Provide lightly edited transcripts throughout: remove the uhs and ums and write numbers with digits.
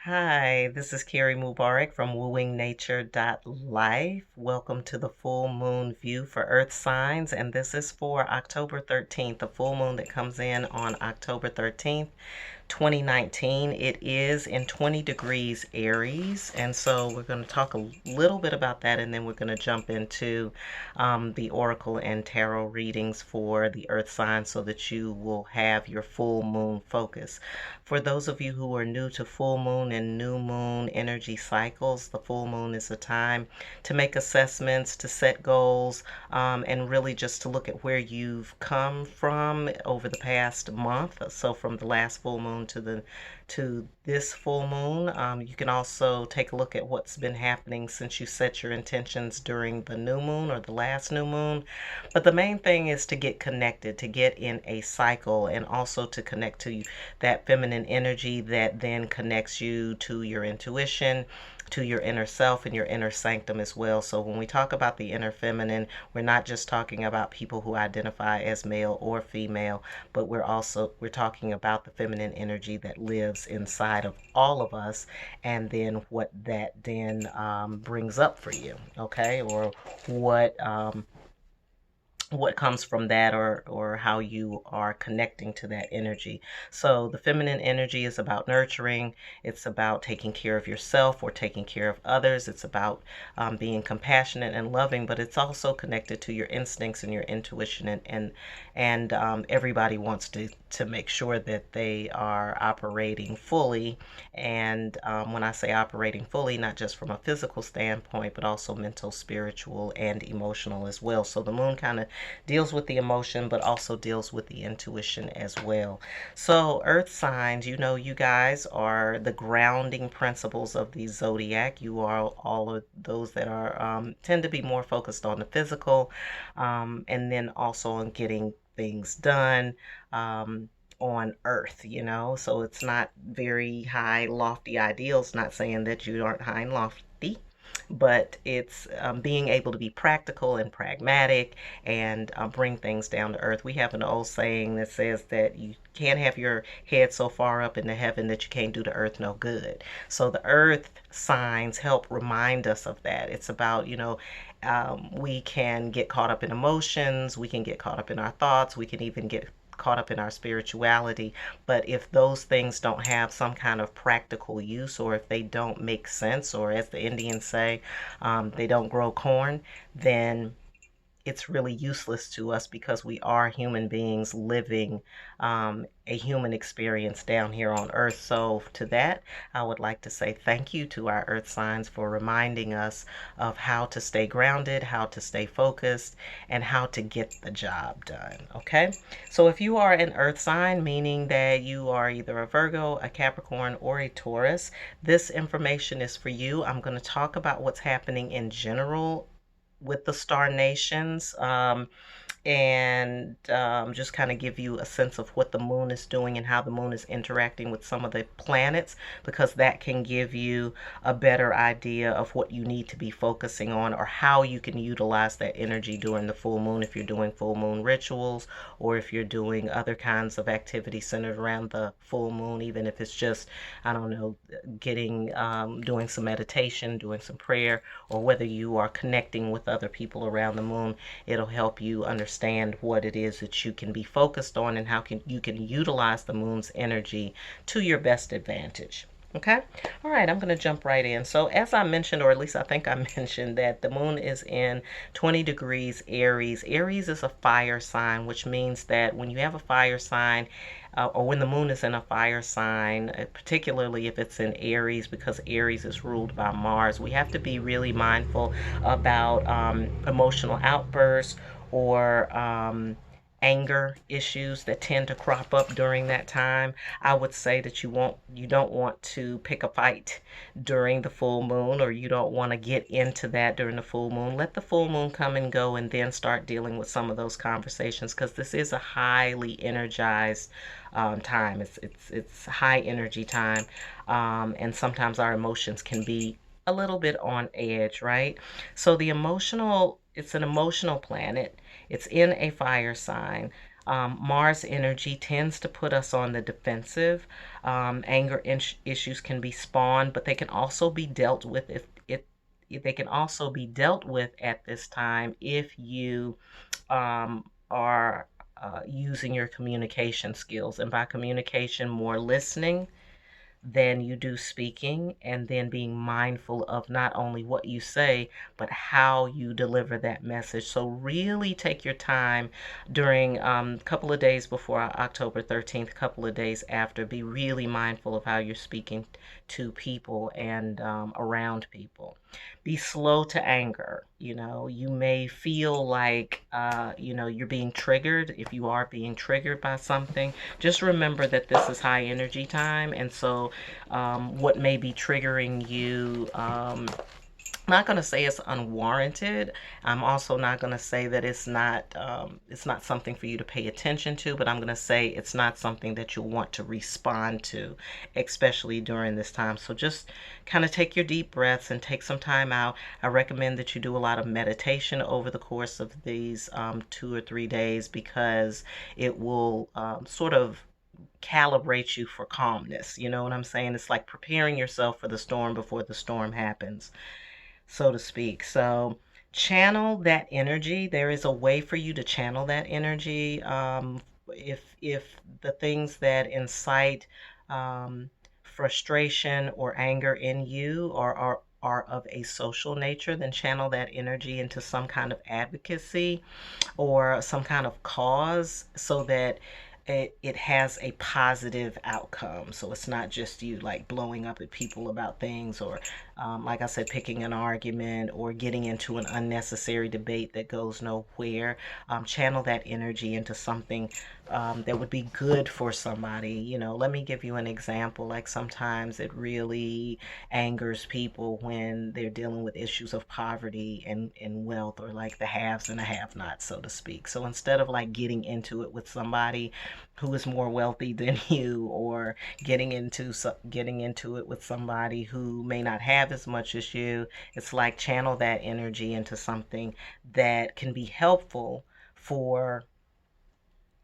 Hi, this is Carrie Mubarak from wooingnature.life. Welcome to the full moon view for Earth signs, and this is for October 13th, the full moon that comes in on October 13th. 2019. It is in 20 degrees Aries. And so we're going to talk a little bit about that, and then we're going to jump into the oracle and tarot readings for the earth sign so that you will have your full moon focus. For those of you who are new to full moon and new moon energy cycles, the full moon is a time to make assessments, to set goals, and really just to look at where you've come from over the past month. So from the last full moon to this full moon, you can also take a look at what's been happening since you set your intentions during the new moon or the last new moon. But the main thing is to get connected, to get in a cycle, and also to connect to that feminine energy that then connects you to your intuition, to your inner self and your inner sanctum as well. So when we talk about the inner feminine, we're not just talking about people who identify as male or female, but we're talking about the feminine energy that lives inside of all of us, and then what that then brings up for you, okay, or what comes from that, or how you are connecting to that energy. So the feminine energy is about nurturing. It's about taking care of yourself or taking care of others. It's about being compassionate and loving, but it's also connected to your instincts and your intuition, and everybody wants to make sure that they are operating fully. And when I say operating fully, not just from a physical standpoint, but also mental, spiritual, and emotional as well. So the moon kind of deals with the emotion, but also deals with the intuition as well. So, earth signs, you guys are the grounding principles of the zodiac. You are all of those that are tend to be more focused on the physical, and then also on getting things done. On earth. So it's not very high, lofty ideals. Not saying that you aren't high and lofty, but it's being able to be practical and pragmatic and bring things down to earth. We have an old saying that says that you can't have your head so far up into heaven that you can't do the earth no good. So the earth signs help remind us of that. It's about, we can get caught up in emotions, we can get caught up in our thoughts, we can even get caught up in our spirituality. But if those things don't have some kind of practical use, or if they don't make sense, or as the Indians say, they don't grow corn, then it's really useless to us, because we are human beings living a human experience down here on earth. So to that, I would like to say thank you to our earth signs for reminding us of how to stay grounded, how to stay focused, and how to get the job done. Okay, so if you are an earth sign, meaning that you are either a Virgo, a Capricorn, or a Taurus, this information is for you. I'm going to talk about what's happening in general with the star nations, and just kind of give you a sense of what the moon is doing and how the moon is interacting with some of the planets, because that can give you a better idea of what you need to be focusing on, or how you can utilize that energy during the full moon, if you're doing full moon rituals, or if you're doing other kinds of activity centered around the full moon, even if it's just, I don't know, getting doing some meditation, doing some prayer, or whether you are connecting with other people around the moon. It'll help you understand what it is that you can be focused on, and how you can utilize the moon's energy to your best advantage. Okay. All right. I'm going to jump right in. So, as I mentioned, or at least I think I mentioned, that the moon is in 20 degrees Aries. Aries is a fire sign, which means that when you have a fire sign, or when the moon is in a fire sign, particularly if it's in Aries, because Aries is ruled by Mars, we have to be really mindful about emotional outbursts, or anger issues that tend to crop up during that time. I would say that you don't want to pick a fight during the full moon, or you don't want to get into that during the full moon. Let the full moon come and go, and then start dealing with some of those conversations, because this is a highly energized time. It's high energy time, and sometimes our emotions can be a little bit on edge, right? So it's an emotional planet. It's in a fire sign. Mars energy tends to put us on the defensive. Anger issues can be spawned, but they can also be dealt with if they can also be dealt with at this time if you are using your communication skills. And by communication, more listening than you do speaking, and then being mindful of not only what you say, but how you deliver that message. So really take your time during a couple of days before October 13th, couple of days after. Be really mindful of how you're speaking to people and around people. Be slow to anger. You may feel like, you're being triggered. If you are being triggered by something, just remember that this is high energy time. And so what may be triggering you, not going to say it's unwarranted. I'm also not going to say that it's not something for you to pay attention to, but I'm going to say it's not something that you'll want to respond to, especially during this time. So just kind of take your deep breaths and take some time out. I recommend that you do a lot of meditation over the course of these 2 or 3 days, because it will sort of calibrate you for calmness. You know what I'm saying? It's like preparing yourself for the storm before the storm happens, so to speak. So channel that energy. There is a way for you to channel that energy. If the things that incite frustration or anger in you are of a social nature, then channel that energy into some kind of advocacy or some kind of cause, so that it has a positive outcome. So it's not just you like blowing up at people about things, or like I said, picking an argument or getting into an unnecessary debate that goes nowhere. Channel that energy into something that would be good for somebody. Let me give you an example. Like sometimes it really angers people when they're dealing with issues of poverty and wealth, or like the haves and the have-nots, so to speak. So instead of like getting into it with somebody who is more wealthy than you, or getting into it with somebody who may not have as much as you, it's like channel that energy into something that can be helpful for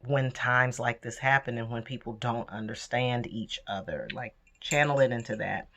when times like this happen and when people don't understand each other. Like channel it into that.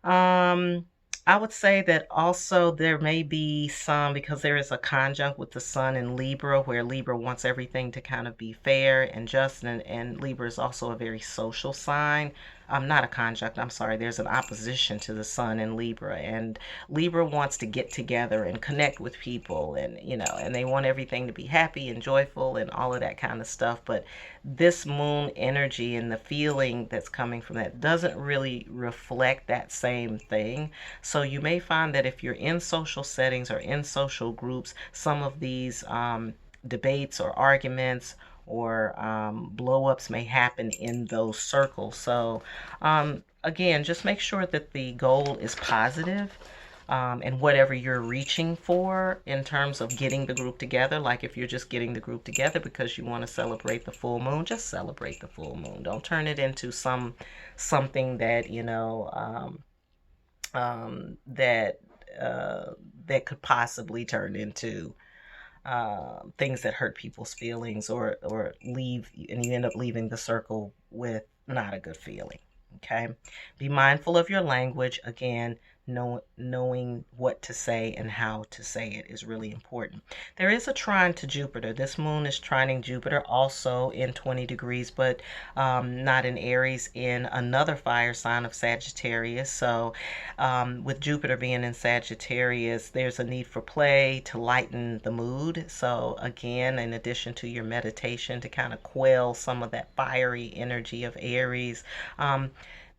um I would say that also there may be some, because there is a conjunct with the sun in Libra, where Libra wants everything to kind of be fair and just, and Libra is also a very social sign. Not a conjunct, I'm sorry, there's an opposition to the sun in Libra, and Libra wants to get together and connect with people, and and they want everything to be happy and joyful and all of that kind of stuff. But this moon energy and the feeling that's coming from that doesn't really reflect that same thing. So you may find that if you're in social settings or in social groups, some of these debates or arguments or blow ups may happen in those circles. So again, just make sure that the goal is positive, and whatever you're reaching for in terms of getting the group together. Like if you're just getting the group together because you want to celebrate the full moon, just celebrate the full moon. Don't turn it into something that that that could possibly turn into things that hurt people's feelings, or leave, and you end up leaving the circle with not a good feeling. Okay, be mindful of your language. Again, knowing what to say and how to say it is really important. There is a trine to Jupiter. This moon is trining Jupiter also in 20 degrees, but not in Aries, in another fire sign of Sagittarius. So with Jupiter being in Sagittarius, there's a need for play to lighten the mood. So again, in addition to your meditation to kind of quell some of that fiery energy of Aries,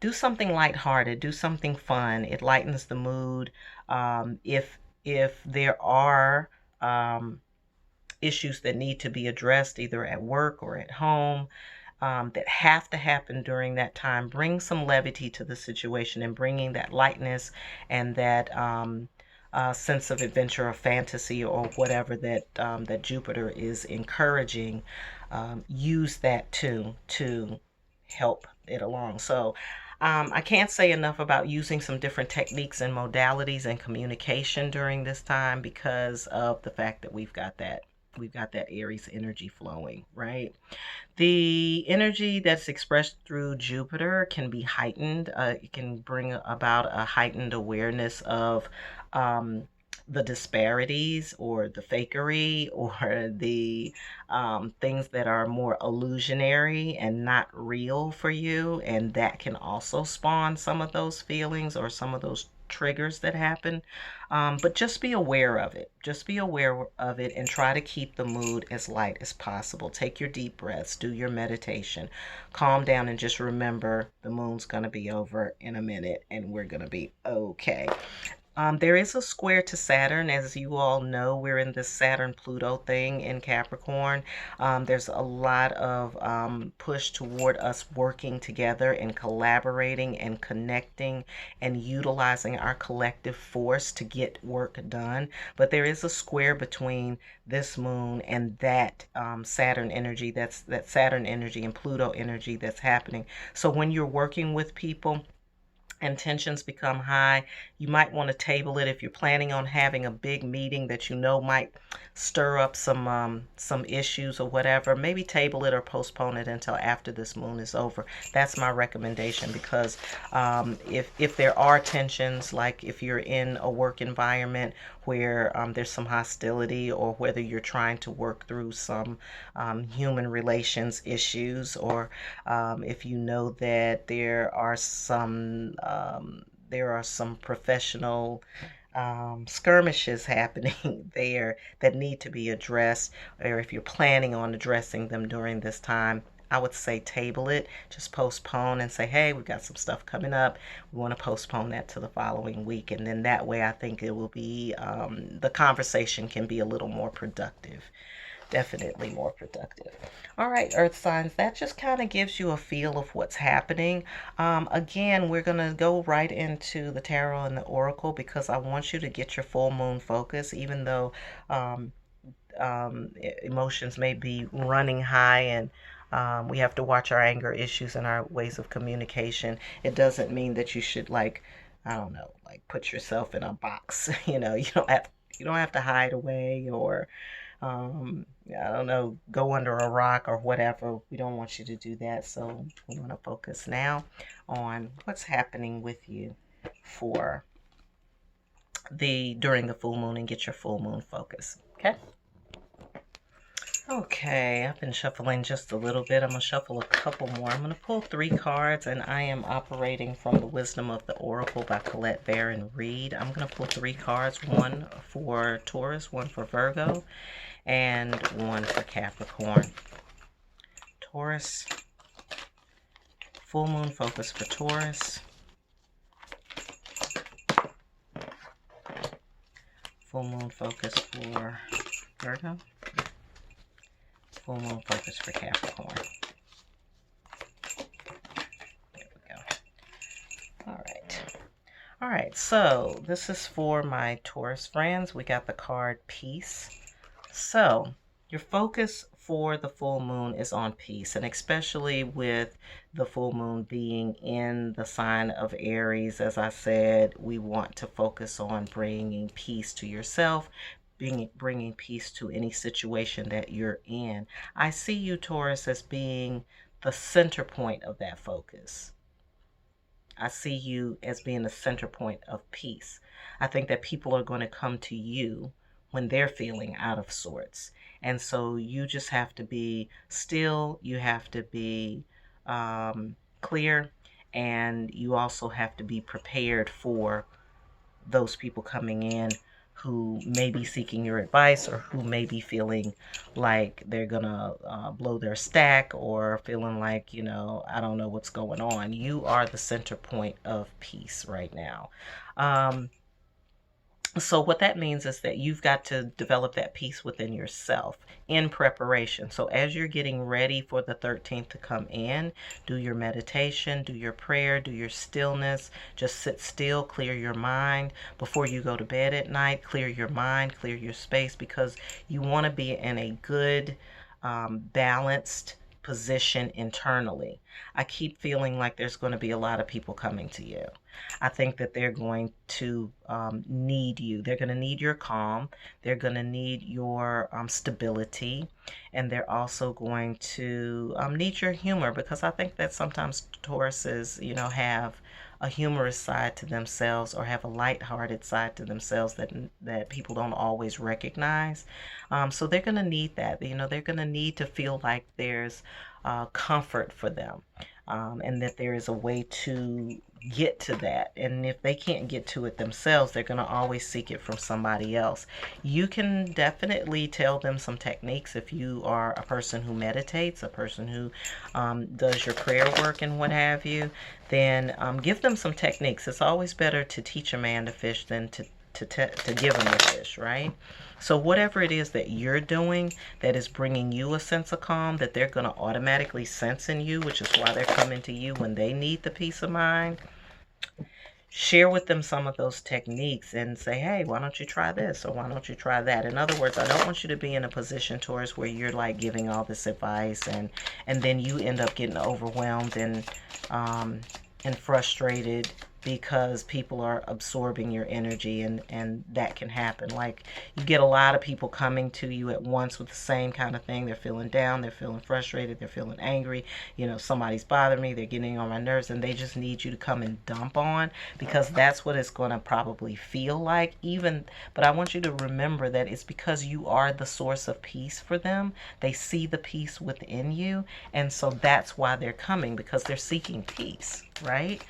do something lighthearted, do something fun. It lightens the mood. If there are issues that need to be addressed either at work or at home, that have to happen during that time, bring some levity to the situation, and bringing that lightness and that sense of adventure or fantasy or whatever that Jupiter is encouraging. Use that too to help it along. So I can't say enough about using some different techniques and modalities and communication during this time, because of the fact that we've got that We've got that Aries energy flowing, right? The energy that's expressed through Jupiter can be heightened. It can bring about a heightened awareness of um, the disparities or the fakery or the things that are more illusionary and not real for you. And that can also spawn some of those feelings or some of those triggers that happen. But just be aware of it. Just be aware of it and try to keep the mood as light as possible. Take your deep breaths, do your meditation, calm down, and just remember the moon's going to be over in a minute and we're going to be okay. There is a square to Saturn. As you all know, we're in this Saturn-Pluto thing in Capricorn. There's a lot of push toward us working together and collaborating and connecting and utilizing our collective force to get work done. But there is a square between this moon and that Saturn energy, that Saturn energy and Pluto energy that's happening. So when you're working with people, and tensions become high, you might want to table it if you're planning on having a big meeting that you know might stir up some issues or whatever. Maybe table it or postpone it until after this moon is over. That's my recommendation because if there are tensions, like if you're in a work environment where there's some hostility or whether you're trying to work through some human relations issues, or if you know that there are some professional skirmishes happening there that need to be addressed, or if you're planning on addressing them during this time, I would say table it, just postpone and say, hey, we've got some stuff coming up. We want to postpone that to the following week. And then that way I think it will be, the conversation can be a little more productive. Definitely more productive. All right, Earth signs, that just kind of gives you a feel of what's happening. Again, we're going to go right into the tarot and the oracle because I want you to get your full moon focus, even though um, emotions may be running high and we have to watch our anger issues and our ways of communication. It doesn't mean that you should, like, I don't know, like put yourself in a box. You don't have to hide away or I don't know, go under a rock or whatever. We don't want you to do that. So we want to focus now on what's happening with you for during the full moon and get your full moon focus. Okay. Okay, I've been shuffling just a little bit. I'm going to shuffle a couple more. I'm going to pull 3 cards, and I am operating from the Wisdom of the Oracle by Colette Baron Reed. I'm going to pull 3 cards, one for Taurus, one for Virgo, and one for Capricorn. Taurus, full moon focus for Taurus, full moon focus for Virgo, full moon focus for Capricorn. There we go. All right, so this is for my Taurus friends. We got the card Peace. So your focus for the full moon is on peace, and especially with the full moon being in the sign of Aries, as I said, we want to focus on bringing peace to yourself, bringing peace to any situation that you're in. I see you, Taurus, as being the center point of that focus. I see you as being the center point of peace. I think that people are going to come to you when they're feeling out of sorts. And so you just have to be still, you have to be clear, and you also have to be prepared for those people coming in who may be seeking your advice or who may be feeling like they're gonna blow their stack or feeling like, I don't know what's going on. You are the center point of peace right now. So what that means is that you've got to develop that peace within yourself in preparation. So as you're getting ready for the 13th to come in, do your meditation, do your prayer, do your stillness. Just sit still, clear your mind before you go to bed at night. Clear your mind, clear your space, because you want to be in a good, balanced position internally. I keep feeling like there's going to be a lot of people coming to you. I think that they're going to need you. They're going to need your calm. They're going to need your stability. And they're also going to need your humor, because I think that sometimes Tauruses, have a humorous side to themselves, or have a light-hearted side to themselves that people don't always recognize. So they're going to need that. They're going to need to feel like there's comfort for them, and that there is a way to get to that. And if they can't get to it themselves, they're going to always seek it from somebody else. You can definitely tell them some techniques if you are a person who meditates, a person who does your prayer work and what have you. Then give them some techniques. It's always better to teach a man to fish than to give him the fish, right? So whatever it is that you're doing that is bringing you a sense of calm, that they're going to automatically sense in you, which is why they're coming to you when they need the peace of mind, share with them some of those techniques and say, hey, why don't you try this, or why don't you try that? In other words, I don't want you to be in a position, Taurus, where you're like giving all this advice and then you end up getting overwhelmed and frustrated because people are absorbing your energy, and that can happen. Like, you get a lot of people coming to you at once with the same kind of thing. They're feeling down, they're feeling frustrated, they're feeling angry, somebody's bothering me, they're getting on my nerves, and they just need you to come and dump on, because that's what it's going to probably feel like. But I want you to remember that it's because you are the source of peace for them. They see the peace within you, and so that's why they're coming, because they're seeking peace, right?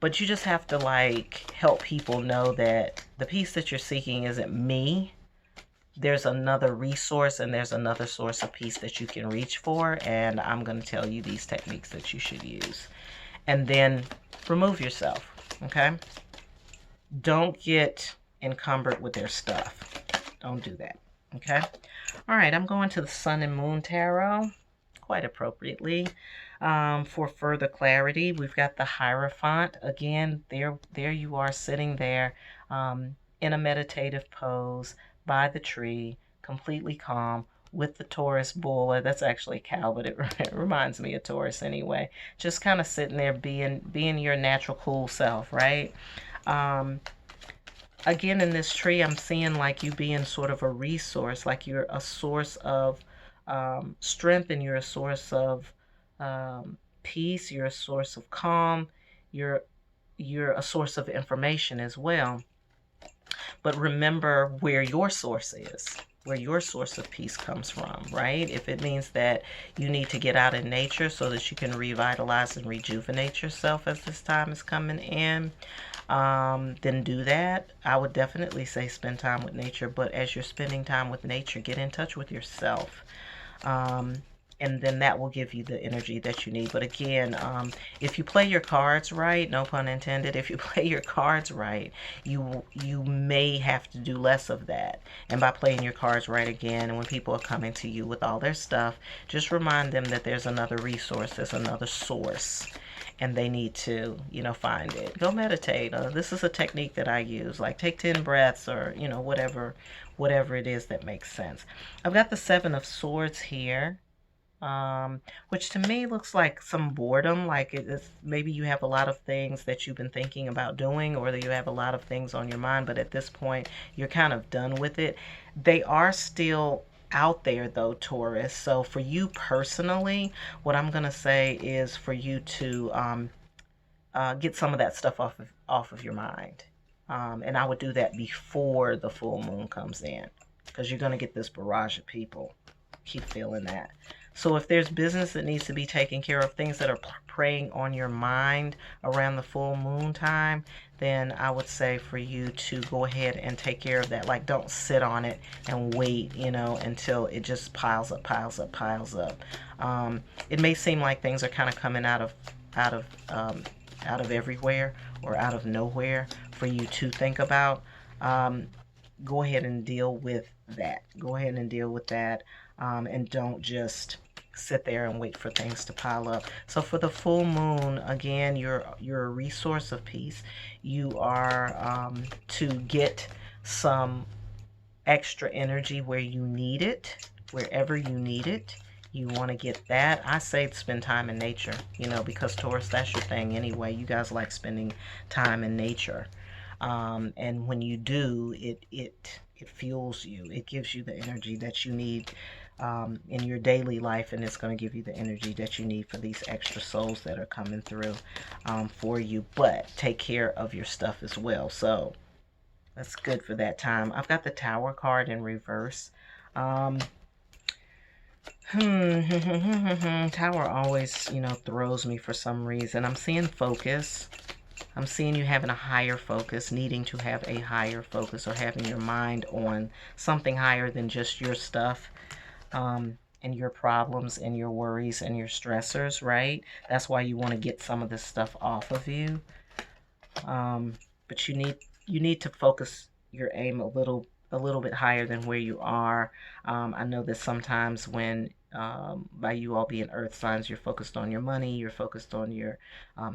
But you just have to help people know that the peace that you're seeking isn't me. There's another resource, and there's another source of peace that you can reach for, and I'm going to tell you these techniques that you should use. And then remove yourself, okay? Don't get encumbered with their stuff. Don't do that, okay? All right, I'm going to the Sun and Moon Tarot, quite appropriately. For further clarity, we've got the Hierophant. Again, there you are, sitting there in a meditative pose by the tree, completely calm, with the Taurus bull. That's actually a cow, but it reminds me of Taurus anyway. Just kind of sitting there being your natural cool self, right? Again, in this tree, I'm seeing like you being sort of a resource, like you're a source of strength, and you're a source of peace, you're a source of calm, you're a source of information as well. But remember where your source is, where your source of peace comes from, right? If it means that you need to get out in nature so that you can revitalize and rejuvenate yourself as this time is coming in, then do that. I would definitely say spend time with nature, but as you're spending time with nature, get in touch with yourself. And then that will give you the energy that you need. But again, if you play your cards right, no pun intended, if you play your cards right, you may have to do less of that. And by playing your cards right, again, and when people are coming to you with all their stuff, just remind them that there's another resource, there's another source, and they need to, find it. Go meditate. This is a technique that I use, like take 10 breaths, or, whatever it is that makes sense. I've got the Seven of Swords here. Which to me looks like some boredom, like maybe you have a lot of things that you've been thinking about doing, or that you have a lot of things on your mind, but at this point you're kind of done with it. They are still out there though, Taurus. So for you personally, what I'm going to say is for you to get some of that stuff off of your mind. And I would do that before the full moon comes in, because you're going to get this barrage of people. Keep feeling that. So if there's business that needs to be taken care of, things that are preying on your mind around the full moon time, then I would say for you to go ahead and take care of that. Like, don't sit on it and wait, until it just piles up. It may seem like things are kind of coming out of everywhere or out of nowhere for you to think about. Go ahead and deal with that. And don't just sit there and wait for things to pile up. So for the full moon, again, you're a resource of peace. You are to get some extra energy where you need it, wherever you need it. You want to get that. I say spend time in nature, because Taurus, that's your thing anyway. You guys like spending time in nature. And when you do, it fuels you. It gives you the energy that you need in your daily life, and it's going to give you the energy that you need for these extra souls that are coming through for you. But take care of your stuff as well. So that's good for that time. I've got the Tower card in reverse. Tower always, throws me for some reason. I'm seeing focus. I'm seeing you having a higher focus, needing to have a higher focus, or having your mind on something higher than just your stuff, and your problems and your worries and your stressors, right? That's why you want to get some of this stuff off of you. But you need to focus your aim a little bit higher than where you are. I know that sometimes when by you all being earth signs, you're focused on your money, you're focused on your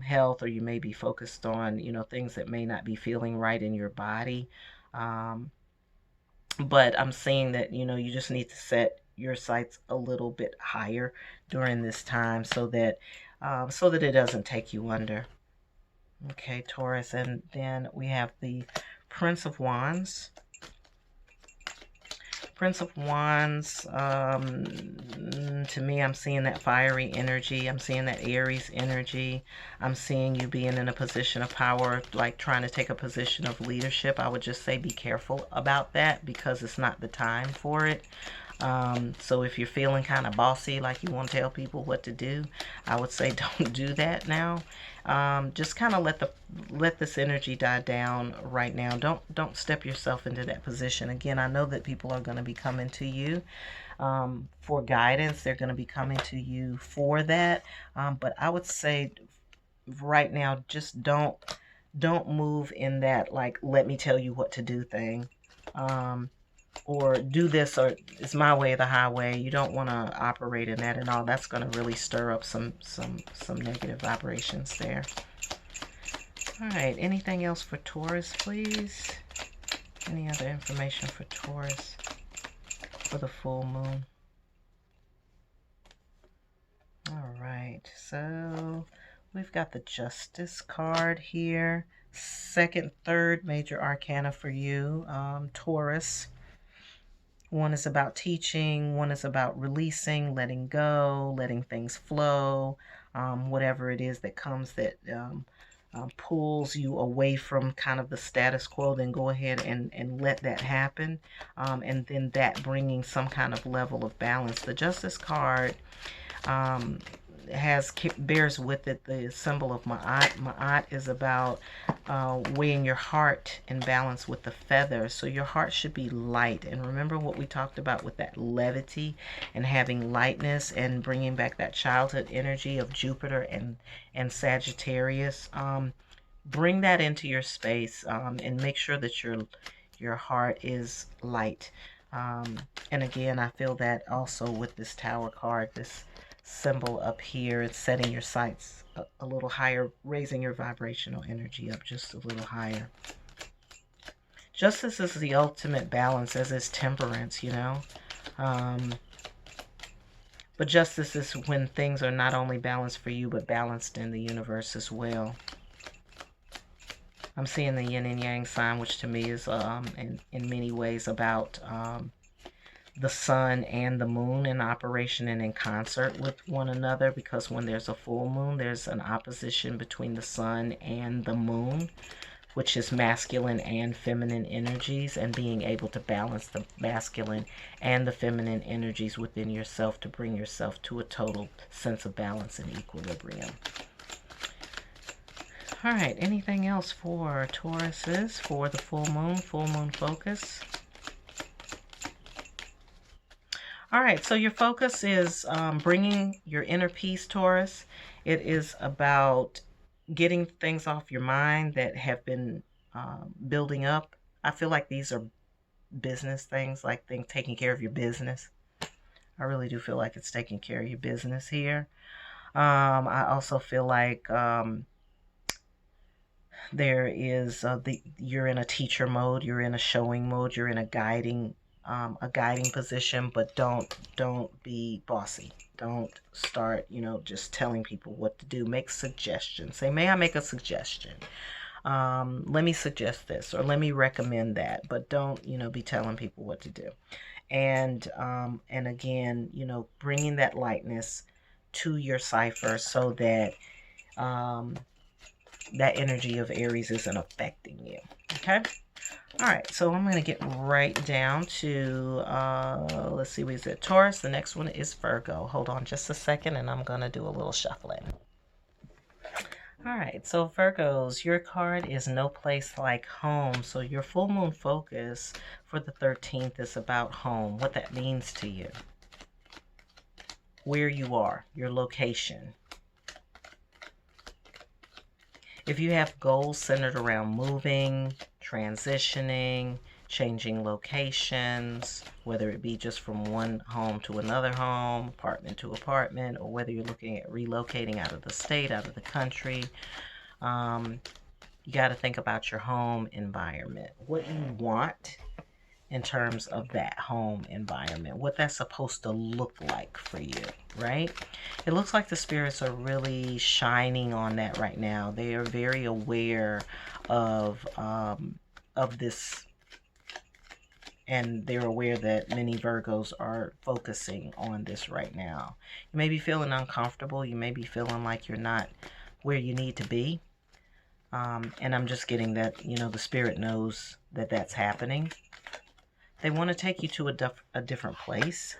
health, or you may be focused on things that may not be feeling right in your body. But I'm seeing that you just need to set your sights a little bit higher during this time, so that it doesn't take you under. Okay, Taurus, and then we have the Prince of Wands. Prince of Wands, to me, I'm seeing that fiery energy. I'm seeing that Aries energy. I'm seeing you being in a position of power, like trying to take a position of leadership. I would just say be careful about that, because it's not the time for it. So if you're feeling kind of bossy, like you want to tell people what to do, I would say don't do that now. Just kind of let this energy die down right now. Don't step yourself into that position. Again, I know that people are going to be coming to you for guidance. They're going to be coming to you for that. But I would say right now, just don't move in that, like, let me tell you what to do thing. Or do this, or it's my way or the highway. You don't want to operate in that at all. That's going to really stir up some negative vibrations there. All right, anything else for Taurus, please? Any other information for Taurus for the full moon? All right, so we've got the Justice card here. Second, third major arcana for you, Taurus. One is about teaching, one is about releasing, letting go, letting things flow, whatever it is that comes that pulls you away from kind of the status quo, then go ahead and let that happen. And then that bringing some kind of level of balance. The Justice card bears with it the symbol of Ma'at. Ma'at is about weighing your heart in balance with the feathers. So your heart should be light. And remember what we talked about with that levity and having lightness and bringing back that childhood energy of Jupiter and Sagittarius. Bring that into your space, and make sure that your heart is light. And again, I feel that also with this Tower card, this symbol up here. It's setting your sights a little higher, raising your vibrational energy up just a little higher. Justice is the ultimate balance, as is temperance, but justice is when things are not only balanced for you, but balanced in the universe as well. I'm seeing the yin and yang sign, which to me is in many ways about the sun and the moon in operation and in concert with one another, because when there's a full moon, there's an opposition between the sun and the moon, which is masculine and feminine energies, and being able to balance the masculine and the feminine energies within yourself to bring yourself to a total sense of balance and equilibrium. All right, anything else for Tauruses for the full moon focus? All right, so your focus is bringing your inner peace, Taurus. It is about getting things off your mind that have been building up. I feel like these are business things, like taking care of your business. I really do feel like it's taking care of your business here. I also feel like there is you're in a teacher mode, you're in a showing mode, you're in a guiding a guiding position, but don't be bossy. Don't start, just telling people what to do. Make suggestions. Say, may I make a suggestion? Let me suggest this, or let me recommend that, but don't, be telling people what to do. And again, bringing that lightness to your cipher so that that energy of Aries isn't affecting you. Okay. All right, so I'm going to get right down to, let's see, we said Taurus. The next one is Virgo. Hold on just a second, and I'm going to do a little shuffling. All right, so Virgos, your card is No Place Like Home. So your full moon focus for the 13th is about home, what that means to you, where you are, your location. If you have goals centered around moving, transitioning, changing locations, whether it be just from one home to another home, apartment to apartment, or whether you're looking at relocating out of the state, out of the country, you got to think about your home environment, what you want in terms of that home environment, what that's supposed to look like for you, right? It looks like the spirits are really shining on that right now. They are very aware of this, and they're aware that many Virgos are focusing on this right now. You may be feeling uncomfortable. You may be feeling like you're not where you need to be. And I'm just getting that, the spirit knows that that's happening. They want to take you to a different place.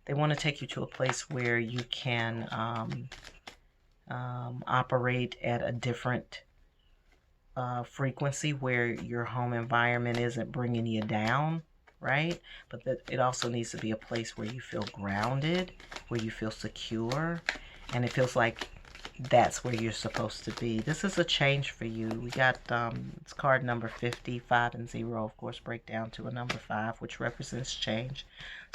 They want to take you to a place where you can operate at a different frequency, where your home environment isn't bringing you down, right? But that it also needs to be a place where you feel grounded, where you feel secure, and it feels like that's where you're supposed to be. This is a change for you. We got it's card number 50, 5 and 0, of course, break down to a number 5, which represents change.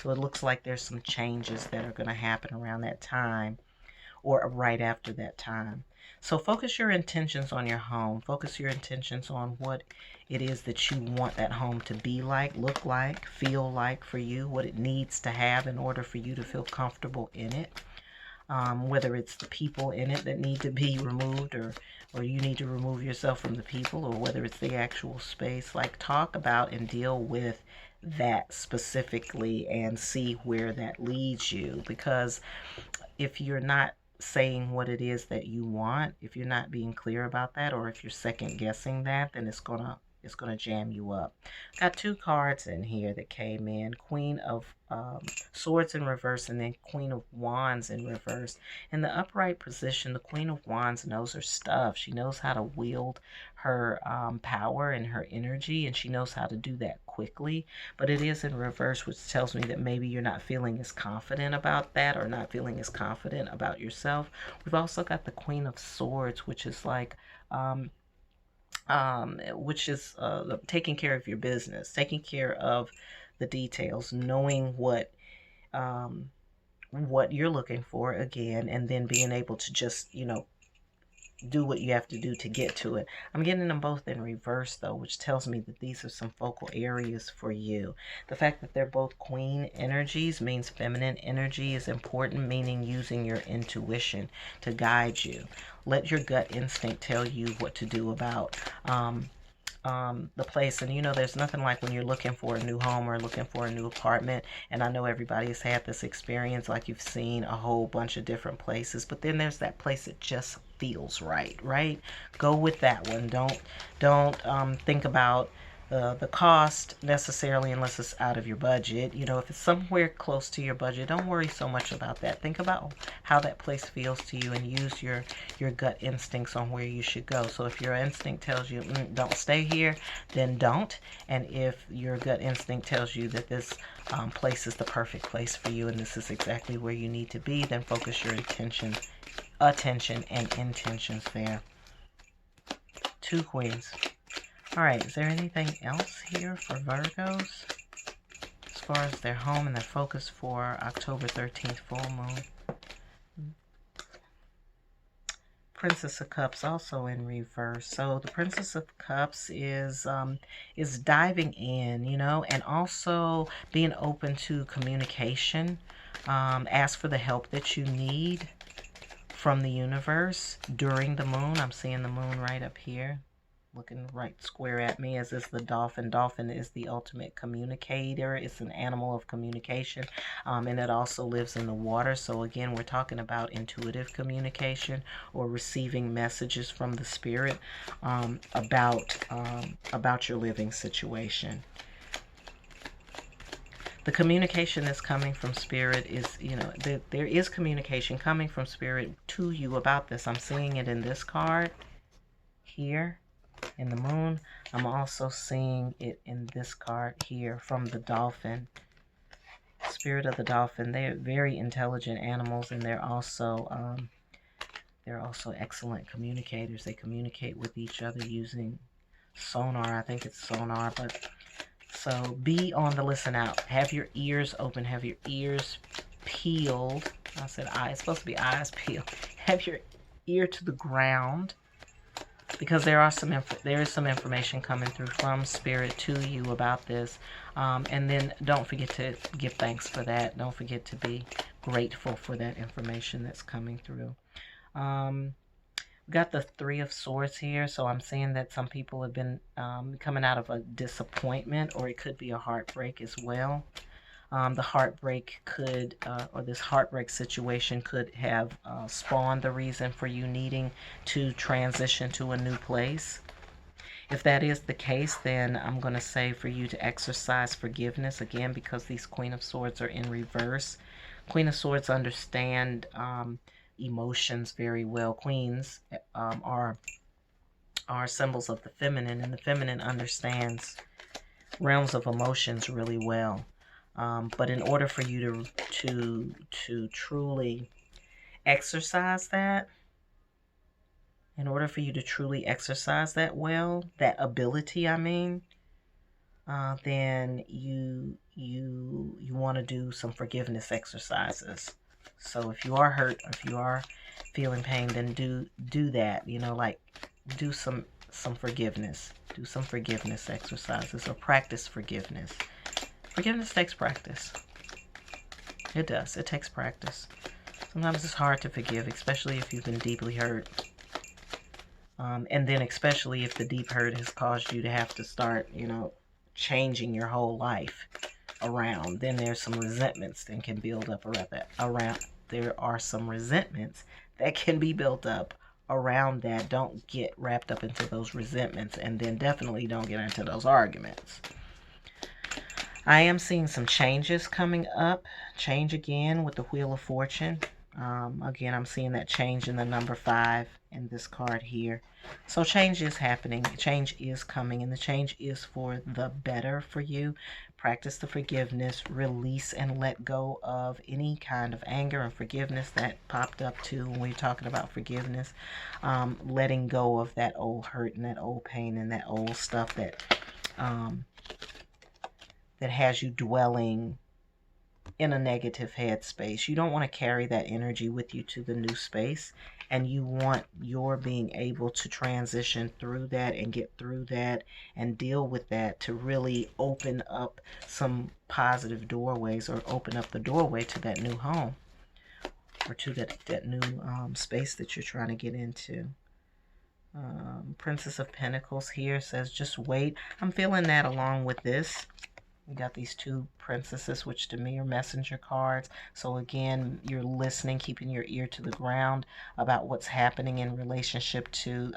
So it looks like there's some changes that are going to happen around that time, or right after that time. So focus your intentions on your home. Focus your intentions on what it is that you want that home to be like, look like, feel like for you, what it needs to have in order for you to feel comfortable in it. Whether it's the people in it that need to be removed, or you need to remove yourself from the people, or whether it's the actual space. Like, talk about and deal with that specifically and see where that leads you. Because if you're not saying what it is that you want, if you're not being clear about that, or if you're second guessing that, then it's gonna jam you up. Got 2 cards in here that came in. Queen of Swords in reverse, and then Queen of Wands in reverse. In the upright position, the Queen of Wands knows her stuff. She knows how to wield her power and her energy, and she knows how to do that quickly. But it is in reverse, which tells me that maybe you're not feeling as confident about that, or not feeling as confident about yourself. We've also got the Queen of Swords, which is like taking care of your business, taking care of the details, knowing what you're looking for again, and then being able to just, do what you have to do to get to it. I'm getting them both in reverse though, which tells me that these are some focal areas for you. The fact that they're both queen energies means feminine energy is important, meaning using your intuition to guide you. Let your gut instinct tell you what to do about the place. And there's nothing like when you're looking for a new home or looking for a new apartment, and I know everybody has had this experience, like you've seen a whole bunch of different places, but then there's that place that just feels right? Go with that one. Don't think about the cost necessarily, unless it's out of your budget. If it's somewhere close to your budget, don't worry so much about that. Think about how that place feels to you, and use your gut instincts on where you should go. So if your instinct tells you don't stay here, then don't. And if your gut instinct tells you that this place is the perfect place for you, and this is exactly where you need to be, then focus your attention and intentions there. 2 queens. All right, is there anything else here for Virgos as far as their home and their focus for October 13th full moon? Princess of Cups also in reverse. So the Princess of Cups is diving in, you know, and also being open to communication. Ask for the help that you need from the universe during the moon. I'm seeing the moon right up here, looking right square at me, as is the dolphin. Dolphin is the ultimate communicator. It's an animal of communication, and it also lives in the water. So again, we're talking about intuitive communication or receiving messages from the spirit about your living situation. The communication that's coming from spirit is, you know, there is communication coming from spirit to you about this. I'm seeing it in this card here in the moon. I'm also seeing it in this card here from the dolphin. Spirit of the dolphin. They're very intelligent animals, and they're also excellent communicators. They communicate with each other using sonar. I think it's sonar, but so be on the listen out. Have your ears open. Have your ears peeled. I said eyes. It's supposed to be eyes peeled. Have your ear to the ground, because there is some information coming through from spirit to you about this. And then don't forget to give thanks for that. Don't forget to be grateful for that information that's coming through. Got the Three of Swords here, so I'm seeing that some people have been coming out of a disappointment, or it could be a heartbreak as well. The heartbreak could, or this heartbreak situation could have spawned the reason for you needing to transition to a new place. If that is the case, then I'm going to say for you to exercise forgiveness, again, because these Queen of Swords are in reverse. Queen of Swords understand emotions very well. Queens are symbols of the feminine, and the feminine understands realms of emotions really well. But in order for you to truly exercise that, well, that ability, I mean, then you want to do some forgiveness exercises. So if you are hurt, if you are feeling pain, then do that. You know, like do some forgiveness. Do some forgiveness exercises, or practice forgiveness. Forgiveness takes practice. It does. It takes practice. Sometimes it's hard to forgive, especially if you've been deeply hurt. And then especially if the deep hurt has caused you to have to start, you know, changing your whole life around. Then there's some resentments that can build up around. There are some resentments that can be built up around that. Don't get wrapped up into those resentments, and then definitely don't get into those arguments. I am seeing some changes coming up. Change again with the Wheel of Fortune. Again, I'm seeing that change in the number 5 in this card here. So change is happening. Change is coming, and the change is for the better for you. Practice the forgiveness, release and let go of any kind of anger and forgiveness that popped up too when we're talking about forgiveness. Letting go of that old hurt and that old pain and that old stuff that that has you dwelling in a negative headspace. You don't want to carry that energy with you to the new space, and you want your being able to transition through that and get through that and deal with that to really open up some positive doorways, or open up the doorway to that new home, or to that new space that you're trying to get into. Princess of Pentacles here says just wait. I'm feeling that along with this. We got these two princesses, which to me are messenger cards. So again, you're listening, keeping your ear to the ground about what's happening in relationship to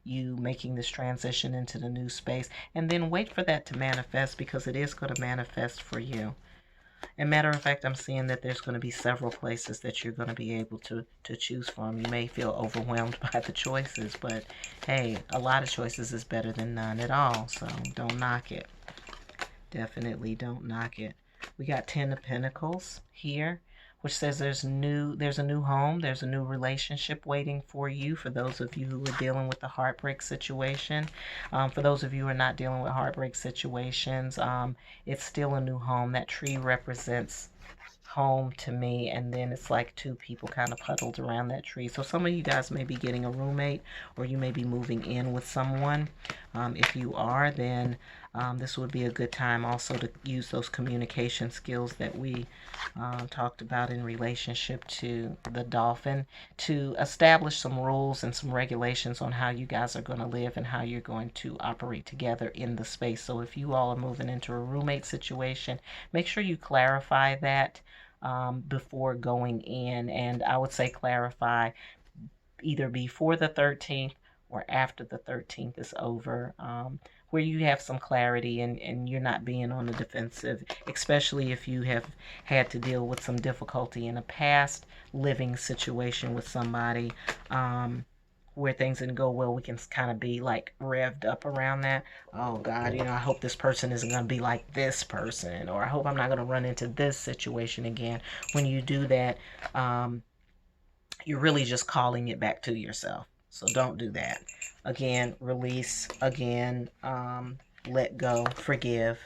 you making this transition into the new space. And then wait for that to manifest, because it is going to manifest for you. And matter of fact, I'm seeing that there's going to be several places that you're going to be able to choose from. You may feel overwhelmed by the choices, but hey, a lot of choices is better than none at all. So don't knock it. Definitely don't knock it. We got 10 of Pentacles here, which says there's a new home, there's a new relationship waiting for you. For those of you who are dealing with the heartbreak situation, for those of you who are not dealing with heartbreak situations, it's still a new home. That tree represents home to me, and then it's like two people kind of huddled around that tree. So some of you guys may be getting a roommate, or you may be moving in with someone. If you are, then this would be a good time also to use those communication skills that we talked about in relationship to the dolphin, to establish some rules and some regulations on how you guys are going to live and how you're going to operate together in the space. So if you all are moving into a roommate situation, make sure you clarify that before going in. And I would say clarify either before the 13th or after the 13th is over, where you have some clarity and you're not being on the defensive, especially if you have had to deal with some difficulty in a past living situation with somebody, where things didn't go well. We can kind of be like revved up around that. Oh God, I hope this person isn't going to be like this person, or I hope I'm not going to run into this situation again. When you do that, you're really just calling it back to yourself. So don't do that. Again, release. Again, let go, forgive,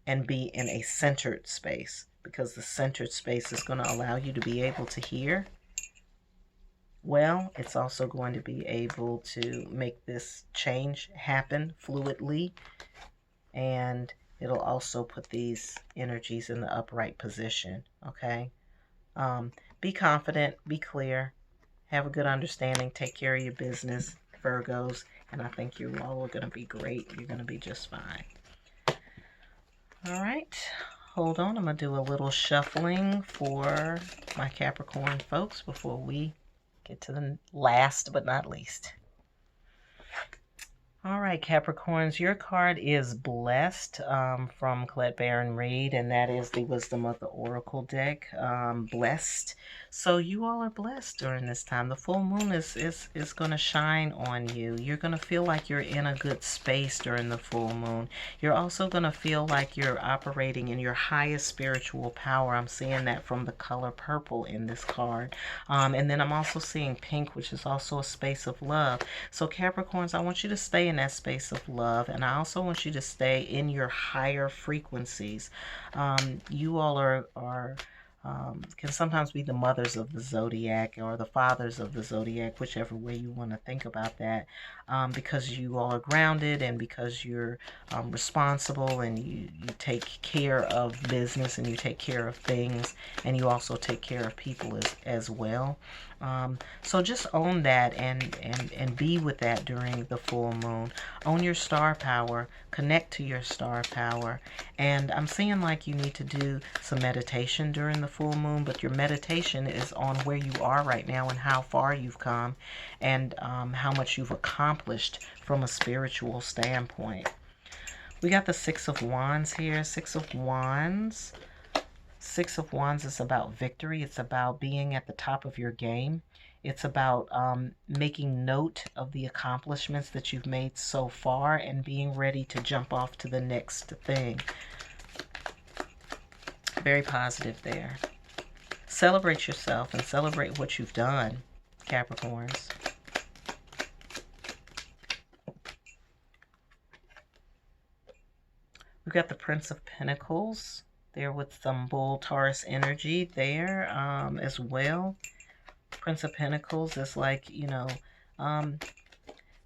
and be in a centered space, because the centered space is going to allow you to be able to hear well. It's also going to be able to make this change happen fluidly, and it'll also put these energies in the upright position. Okay? Be confident, be clear, have a good understanding, take care of your business, Virgos, and I think you all are going to be great. You're going to be just fine. All right, hold on. I'm going to do a little shuffling for my Capricorn folks before we get to the last but not least. All right, Capricorns, your card is Blessed from Colette Baron Reed, and that is the Wisdom of the Oracle deck. Blessed. So you all are blessed during this time. The full moon is going to shine on you. You're going to feel like you're in a good space during the full moon. You're also going to feel like you're operating in your highest spiritual power. I'm seeing that from the color purple in this card. And then I'm also seeing pink, which is also a space of love. So Capricorns, I want you to stay in that space of love, and I also want you to stay in your higher frequencies. You all can sometimes be the mothers of the zodiac or the fathers of the zodiac, whichever way you want to think about that, because you all are grounded, and because you're responsible, and you take care of business, and you take care of things, and you also take care of people as well. So just own that and be with that during the full moon. Own your star power, connect to your star power. And I'm seeing like you need to do some meditation during the full moon, but your meditation is on where you are right now and how far you've come, and how much you've accomplished from a spiritual standpoint. We got the Six of Wands here. Six of Wands. Six of Wands is about victory. It's about being at the top of your game. It's about making note of the accomplishments that you've made so far and being ready to jump off to the next thing. Very positive there. Celebrate yourself and celebrate what you've done, Capricorns. We've got the Prince of Pentacles there with some Bull Taurus energy there as well. Prince of Pentacles is like,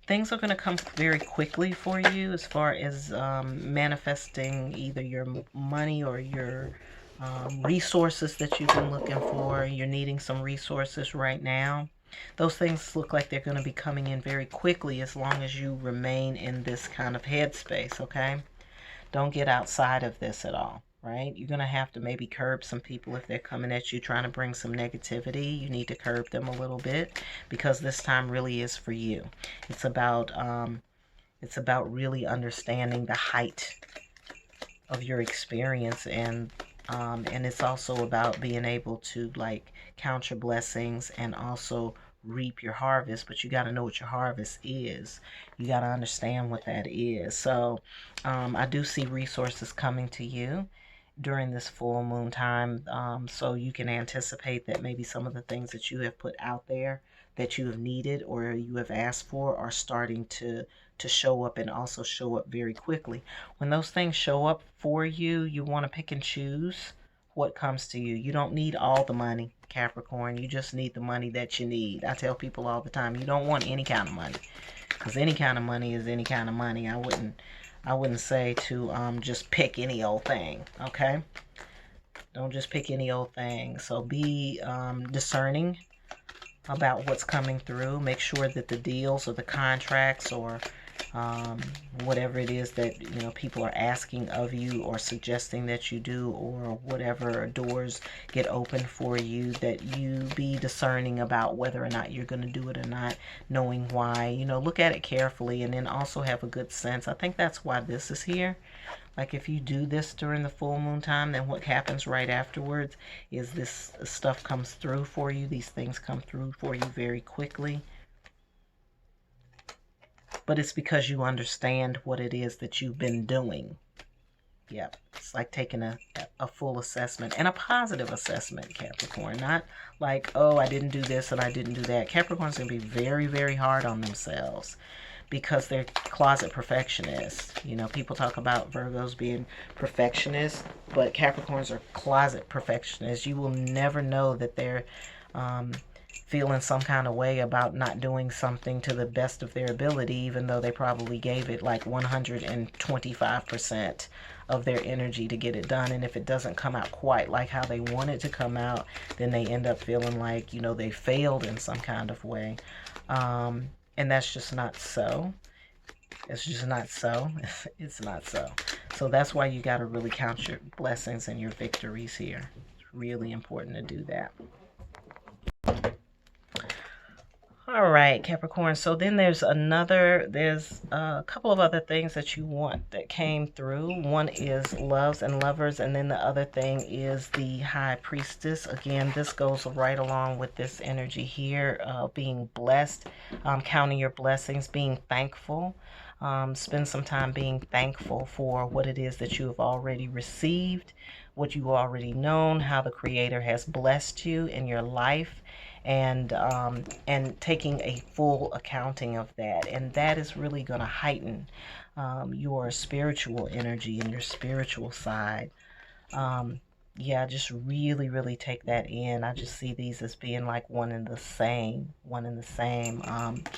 things are going to come very quickly for you as far as manifesting either your money or your resources that you've been looking for. You're needing some resources right now. Those things look like they're going to be coming in very quickly as long as you remain in this kind of headspace, okay? Don't get outside of this at all. Right? You're going to have to maybe curb some people if they're coming at you trying to bring some negativity. You need to curb them a little bit, because this time really is for you. It's about really understanding the height of your experience, and it's also about being able to like count your blessings and also reap your harvest. But you got to know what your harvest is. You got to understand what that is. So I do see resources coming to you during this full moon time, so you can anticipate that maybe some of the things that you have put out there that you have needed or you have asked for are starting to show up, and also show up very quickly. When those things show up for you, you want to pick and choose what comes to you. You don't need all the money, Capricorn. You just need the money that you need. I tell people all the time, you don't want any kind of money, because any kind of money is any kind of money. I wouldn't say to just pick any old thing, okay? Don't just pick any old thing. So be discerning about what's coming through. Make sure that the deals or the contracts or whatever it is that people are asking of you or suggesting that you do, or whatever doors get open for you, that you be discerning about whether or not you're going to do it or not, knowing why. Look at it carefully, and then also have a good sense. I think that's why this is here. Like, if you do this during the full moon time, then what happens right afterwards is this stuff comes through for you. These things come through for you very quickly. But it's because you understand what it is that you've been doing. Yep. It's like taking a full assessment, and a positive assessment, Capricorn. Not like, oh, I didn't do this and I didn't do that. Capricorn's going to be very, very hard on themselves, because they're closet perfectionists. People talk about Virgos being perfectionists, but Capricorns are closet perfectionists. You will never know that they're feeling some kind of way about not doing something to the best of their ability, even though they probably gave it like 125% of their energy to get it done. And if it doesn't come out quite like how they want it to come out, then they end up feeling like, they failed in some kind of way. And that's just not so. It's just not so. It's not so. So that's why you got to really count your blessings and your victories here. It's really important to do that. All right, Capricorn. So then there's a couple of other things that you want that came through. One is loves and lovers, and then the other thing is the High Priestess. Again, this goes right along with this energy here, being blessed, counting your blessings, being thankful. Spend some time being thankful for what it is that you have already received, what you've already known, how the Creator has blessed you in your life, and taking a full accounting of that. And that is really going to heighten your spiritual energy and your spiritual side. Yeah, just really, really take that in. I just see these as being like one and the same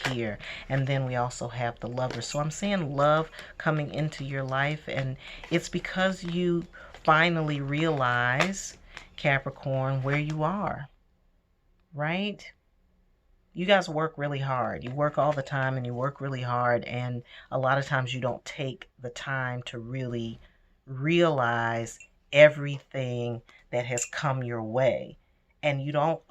here. And then we also have the lover. So I'm seeing love coming into your life, and it's because you finally realize, Capricorn, where you are, right? You guys work really hard. You work all the time, and you work really hard, and a lot of times you don't take the time to really realize everything that has come your way. And you don't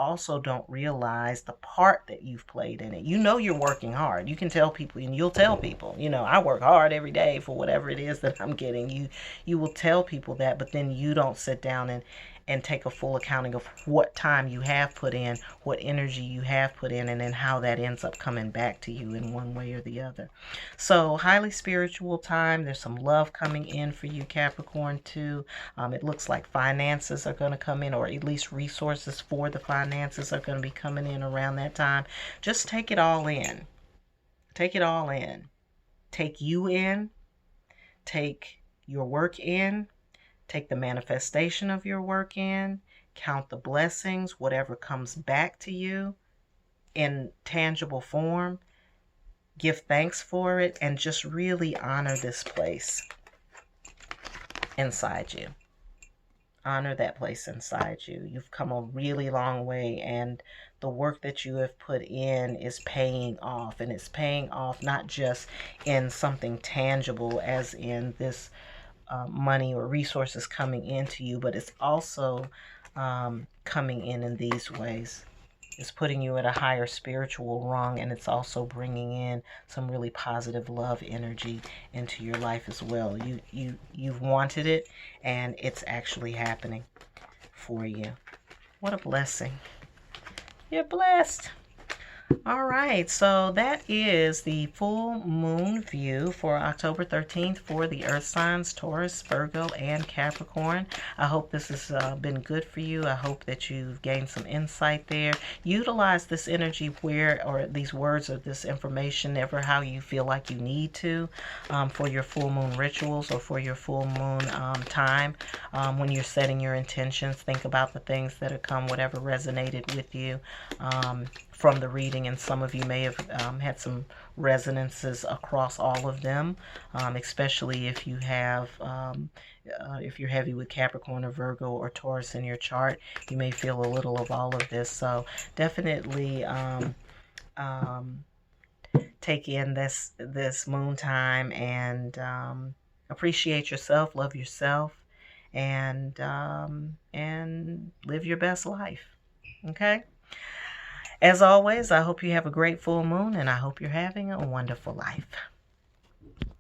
realize the part that you've played in it. You're working hard. You can tell people, and you'll tell people, I work hard every day for whatever it is that I'm getting. You will tell people that, but then you don't sit down and take a full accounting of what time you have put in, what energy you have put in, and then how that ends up coming back to you in one way or the other. So highly spiritual time. There's some love coming in for you, Capricorn, too. It looks like finances are going to come in, or at least resources for the finances are going to be coming in around that time. Just take it all in. Take it all in. Take you in. Take your work in. Take the manifestation of your work in. Count the blessings, whatever comes back to you in tangible form. Give thanks for it, and just really honor this place inside you. Honor that place inside you. You've come a really long way, and the work that you have put in is paying off. And it's paying off not just in something tangible, as in this money or resources coming into you, but it's also coming in these ways. It's putting you at a higher spiritual rung, and it's also bringing in some really positive love energy into your life as well. You've wanted it, and it's actually happening for you. What a blessing. You're blessed. All right, so that is the full moon view for October 13th for the Earth signs, Taurus, Virgo, and Capricorn. I hope this has been good for you. I hope that you've gained some insight there. Utilize this energy where, or these words or this information, ever how you feel like you need to, for your full moon rituals or for your full moon time. When you're setting your intentions, think about the things that have come, whatever resonated with you. From the reading, and some of you may have had some resonances across all of them, especially if you have if you're heavy with Capricorn or Virgo or Taurus in your chart, you may feel a little of all of this. So definitely um, take in this moon time and appreciate yourself, love yourself, and live your best life. Okay. As always, I hope you have a great full moon and I hope you're having a wonderful life.